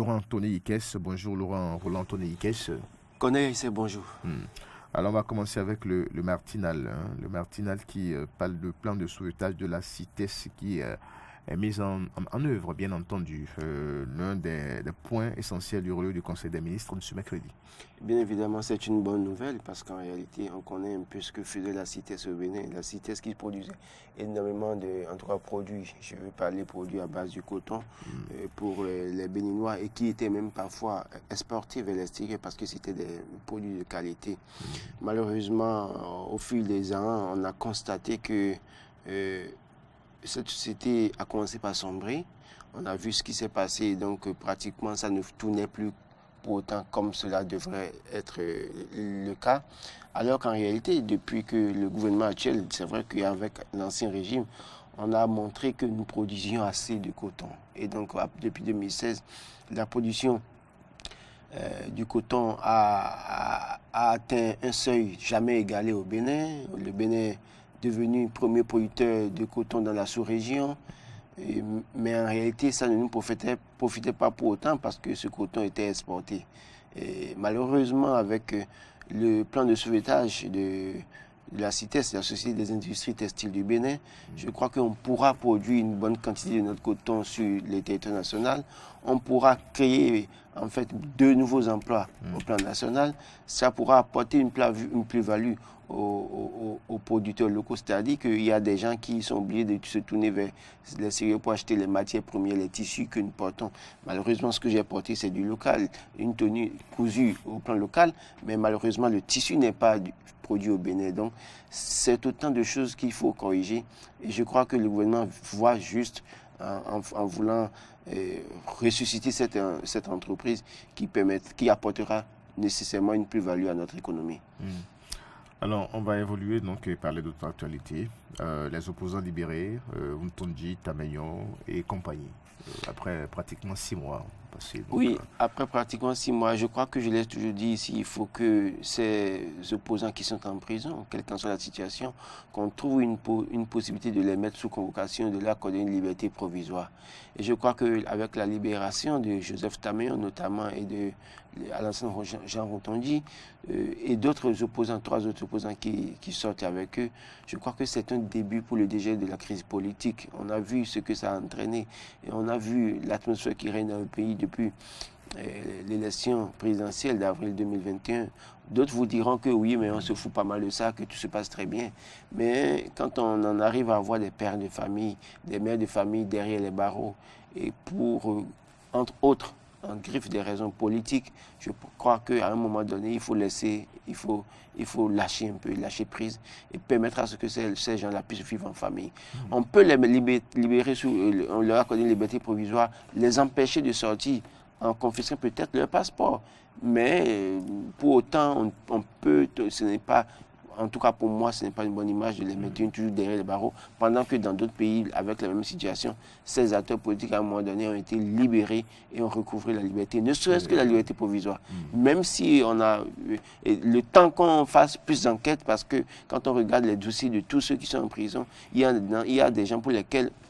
Laurent Anthony Ikes. Bonjour Laurent Roland Anthony Ikes. Connais, c'est bonjour. Alors on va commencer avec le Martinal. Le Martinal qui parle de plan de sauvetage de la CITES qui est mise en œuvre, bien entendu. L'un des points essentiels du relevé du Conseil des ministres de ce mercredi. Bien évidemment, c'est une bonne nouvelle parce qu'en réalité, on connaît un peu ce que faisait la CITES au Bénin. La CITES qui produisait énormément de produits, je veux parler produits à base du coton pour les Béninois et qui étaient même parfois exportés vers l'extérieur parce que c'était des produits de qualité. Malheureusement, au fil des ans, on a constaté que cette société a commencé par sombrer. On a vu ce qui s'est passé, donc pratiquement ça ne tournait plus pour autant comme cela devrait être le cas. Alors qu'en réalité, depuis que le gouvernement actuel, c'est vrai qu'avec l'ancien régime, on a montré que nous produisions assez de coton. Et donc depuis 2016, la production du coton a atteint un seuil jamais égalé au Bénin. Le Bénin est devenu premier producteur de coton dans la sous-région. Mais en réalité, ça ne nous profitait pas pour autant parce que ce coton était exporté. Et malheureusement, avec le plan de sauvetage de la CITES, la Société des industries textiles du Bénin, je crois qu'on pourra produire une bonne quantité de notre coton sur le territoire national. On pourra créer en fait 2 nouveaux emplois au plan national. Ça pourra apporter une plus-value aux producteurs locaux, c'est-à-dire qu'il y a des gens qui sont obligés de se tourner vers les céréales pour acheter les matières premières, les tissus que nous portons. Malheureusement, ce que j'ai porté, c'est du local, une tenue cousue au plan local, mais malheureusement, le tissu n'est pas produit au Bénin. Donc, c'est autant de choses qu'il faut corriger. Et je crois que le gouvernement voit juste en voulant ressusciter cette entreprise qui apportera nécessairement une plus-value à notre économie. Alors, on va évoluer, donc, et parler d'autres actualités. Les opposants libérés, Mtondi, Tamayon et compagnie, après pratiquement 6 mois passés. Donc, oui, après pratiquement 6 mois, je crois que je l'ai toujours dit ici, il faut que ces opposants qui sont en prison, quelle qu'en soit la situation, qu'on trouve une possibilité de les mettre sous convocation, de leur accorder une liberté provisoire. Et je crois qu'avec la libération de Joseph Tamayon notamment et de Alassane Jean Rotondi et d'autres opposants, 3 autres opposants qui sortent avec eux, je crois que c'est un début pour le dégel de la crise politique. On a vu ce que ça a entraîné et on a vu l'atmosphère qui règne dans le pays depuis l'élection présidentielle d'avril 2021. D'autres vous diront que oui, mais on se fout pas mal de ça, que tout se passe très bien. Mais quand on en arrive à avoir des pères de famille, des mères de famille derrière les barreaux, et pour, entre autres, en griffe des raisons politiques, je crois qu'à un moment donné, il faut lâcher un peu, lâcher prise et permettre à ce que ces gens-là puissent vivre en famille. On peut les libérer, on leur accorde une liberté provisoire, les empêcher de sortir en confisquant peut-être leur passeport. Mais pour autant, ce n'est pas, en tout cas pour moi, ce n'est pas une bonne image de les mettre toujours derrière les barreaux, pendant que dans d'autres pays, avec la même situation, ces acteurs politiques, à un moment donné, ont été libérés et ont recouvré la liberté, ne serait-ce que la liberté provisoire. Même si on a le temps qu'on fasse plus d'enquêtes, parce que quand on regarde les dossiers de tous ceux qui sont en prison, il y a des gens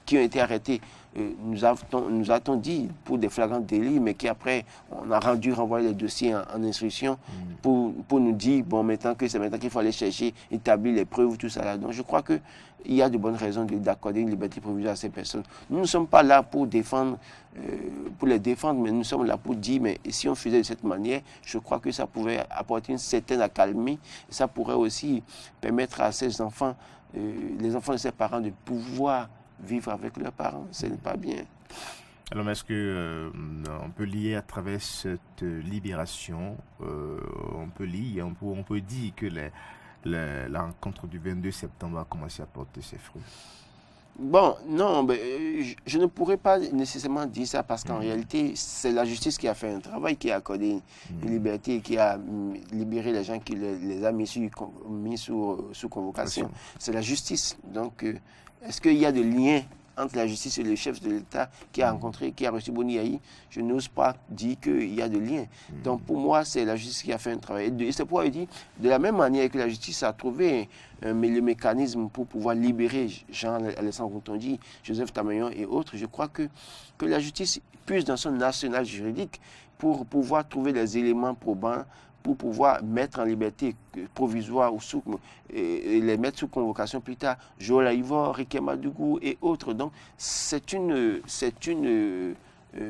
qui ont été arrêtés. Nous a-t-on dit pour des flagrants délits, mais qu'après, on a renvoyer les dossiers en instruction pour nous dire, bon, c'est maintenant qu'il faut aller chercher, établir les preuves, tout ça là. Donc je crois qu'il y a de bonnes raisons d'accorder une liberté provisoire à ces personnes. Nous ne sommes pas là pour les défendre, mais nous sommes là pour dire, mais si on faisait de cette manière, je crois que ça pouvait apporter une certaine accalmie. Ça pourrait aussi permettre à ces enfants, les enfants de ces parents, de pouvoir vivre avec leurs parents. Ce n'est pas bien. Alors, est-ce qu'on peut lier à travers cette libération, on peut dire que la rencontre du 22 septembre a commencé à porter ses fruits? Bon, non, je ne pourrais pas nécessairement dire ça parce qu'en réalité, c'est la justice qui a fait un travail, qui a accordé une liberté, qui a libéré les gens, qui les a mis sous convocation. C'est la justice. Donc, est-ce qu'il y a des liens entre la justice et le chef de l'État qui a reçu Boni Yayi, je n'ose pas dire qu'il y a de lien. Donc pour moi, c'est la justice qui a fait un travail. Et c'est pourquoi je dis, de la même manière que la justice a trouvé le mécanisme pour pouvoir libérer Jean-Alexandre Routondi, Joseph Tamayon et autres, je crois que la justice puise dans son arsenal juridique pour pouvoir trouver les éléments probants, pour pouvoir mettre en liberté provisoire ou et les mettre sous convocation plus tard, Joël Aïvor, Riké Madougou et autres. Donc, c'est une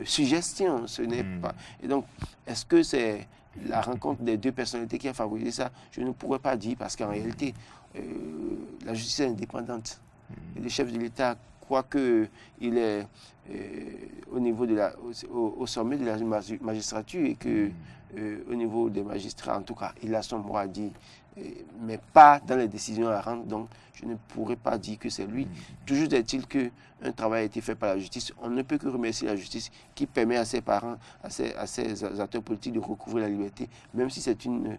suggestion, ce n'est pas. Et donc, est-ce que c'est la rencontre des deux personnalités qui a favorisé ça? Je ne pourrais pas dire, parce qu'en réalité, la justice est indépendante. Et le chef de l'État, quoique il est au niveau au sommet de la magistrature et que au niveau des magistrats, en tout cas, il a son mot à dire, mais pas dans les décisions à rendre. Donc, je ne pourrais pas dire que c'est lui. Toujours est-il qu'un travail a été fait par la justice. On ne peut que remercier la justice qui permet à ses parents, à ses acteurs politiques de recouvrir la liberté, même si c'est une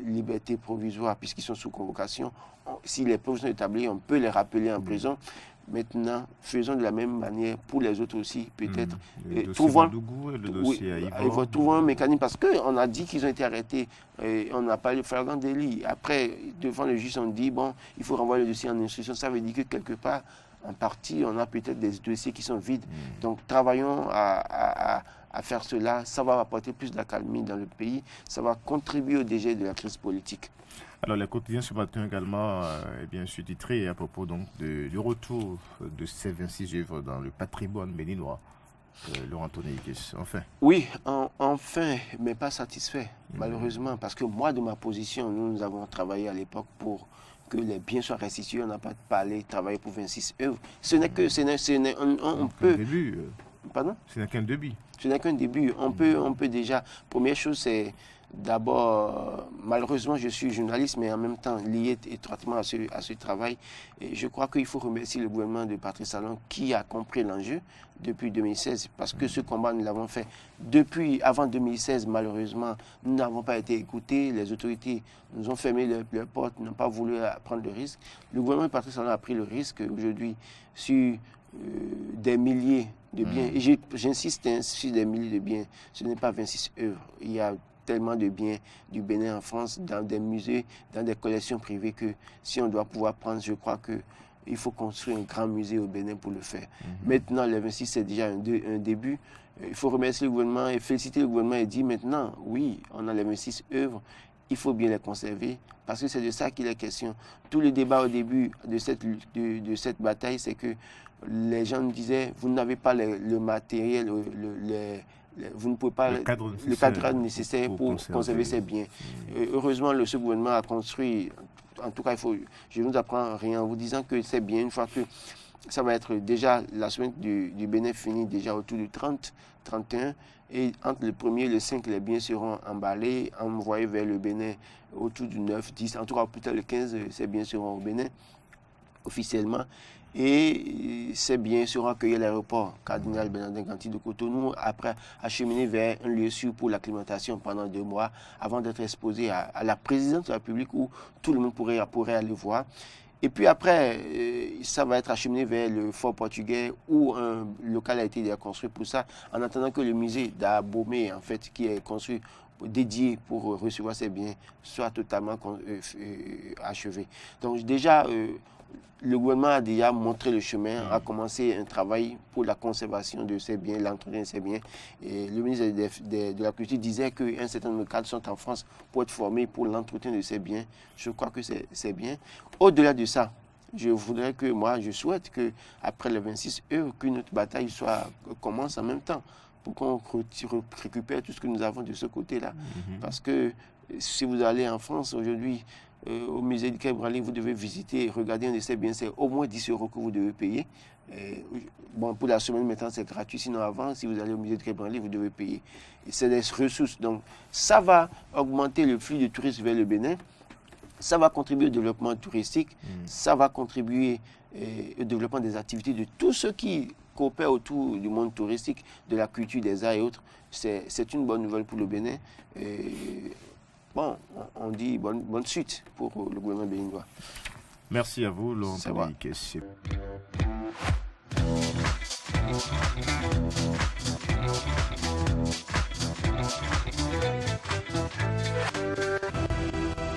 liberté provisoire, puisqu'ils sont sous convocation. Si les preuves sont établies, on peut les rappeler en prison. Maintenant, faisons de la même manière pour les autres aussi, peut-être. Trouvons un mécanisme, parce qu'on a dit qu'ils ont été arrêtés, on n'a pas le flagrant délit. Après, devant le juge, on dit, bon, il faut renvoyer le dossier en instruction. Ça veut dire que quelque part, en partie, on a peut-être des dossiers qui sont vides. Donc, travaillons à faire cela. Ça va apporter plus d'accalmie dans le pays. Ça va contribuer au dégel de la crise politique. Alors, les quotidiens ce matin également est bien sous-titré à propos donc du retour de ces 26 œuvres dans le patrimoine béninois. Laurent Tonekes, enfin. Oui, enfin, mais pas satisfait, malheureusement, parce que moi, de ma position, nous avons travaillé à l'époque pour que les biens soient restitués. On n'a pas parlé travailler pour 26 œuvres. Ce n'est que, on peut. Début. Pardon? Ce n'est qu'un début. Ce n'est qu'un début. On peut déjà. Première chose, c'est d'abord, malheureusement, je suis journaliste, mais en même temps lié étroitement à ce travail. Et je crois qu'il faut remercier le gouvernement de Patrice Talon qui a compris l'enjeu depuis 2016, parce que ce combat, nous l'avons fait avant 2016, malheureusement, nous n'avons pas été écoutés. Les autorités nous ont fermé leurs portes, n'ont pas voulu prendre le risque. Le gouvernement de Patrice Talon a pris le risque aujourd'hui sur des milliers de biens. Et j'insiste sur des milliers de biens. Ce n'est pas 26 œuvres. Il y a tellement de biens du Bénin en France, dans des musées, dans des collections privées, que si on doit pouvoir prendre, je crois qu'il faut construire un grand musée au Bénin pour le faire. Maintenant, les 26, c'est déjà un début. Il faut remercier le gouvernement et féliciter le gouvernement et dire maintenant, oui, on a les 26 œuvres, il faut bien les conserver, parce que c'est de ça qu'il est question. Tout le débat au début de cette bataille, c'est que les gens nous disaient, vous n'avez pas le matériel, vous ne pouvez pas le cadre nécessaire pour conserver ces biens. Heureusement, ce gouvernement a construit, en tout cas, je ne vous apprends rien en vous disant que c'est bien, une fois que ça va être déjà la semaine du Bénin finie déjà autour du 30, 31, et entre le 1er et le 5, les biens seront emballés, envoyés vers le Bénin autour du 9, 10, en tout cas peut-être le 15, ces biens seront au Bénin officiellement. Et ces biens seront accueillis à l'aéroport Cardinal Bernardin Ganty de Cotonou, après acheminés vers un lieu sûr pour l'acclimatation pendant 2 mois, avant d'être exposés à la présidence de la République où tout le monde pourrait aller voir. Et puis après, ça va être acheminé vers le fort portugais où un local a été déjà construit pour ça, en attendant que le musée d'Abomey, en fait, qui est construit dédié pour recevoir ces biens, soit totalement achevé. Donc déjà, le gouvernement a déjà montré le chemin, a commencé un travail pour la conservation de ces biens, l'entretien de ces biens. Et le ministre de la Culture disait qu'un certain nombre de cadres sont en France pour être formés pour l'entretien de ces biens. Je crois que c'est bien. Au-delà de ça, je souhaite qu'après les 26 heures, qu'une autre bataille commence en même temps, pour qu'on récupère tout ce que nous avons de ce côté-là. Parce que si vous allez en France aujourd'hui, au musée du Quai Branly, vous devez visiter et regarder un de ces biens, c'est au moins 10 € que vous devez payer. Bon, pour la semaine maintenant, c'est gratuit. Sinon, avant, si vous allez au musée du Quai Branly, vous devez payer. C'est des ressources. Donc, ça va augmenter le flux de touristes vers le Bénin. Ça va contribuer au développement touristique. Ça va contribuer au développement des activités de tous ceux qui coopèrent autour du monde touristique, de la culture, des arts et autres. C'est une bonne nouvelle pour le Bénin. Bon, on dit bonne suite pour le gouvernement béninois. Merci à vous, Laurent Tonekes.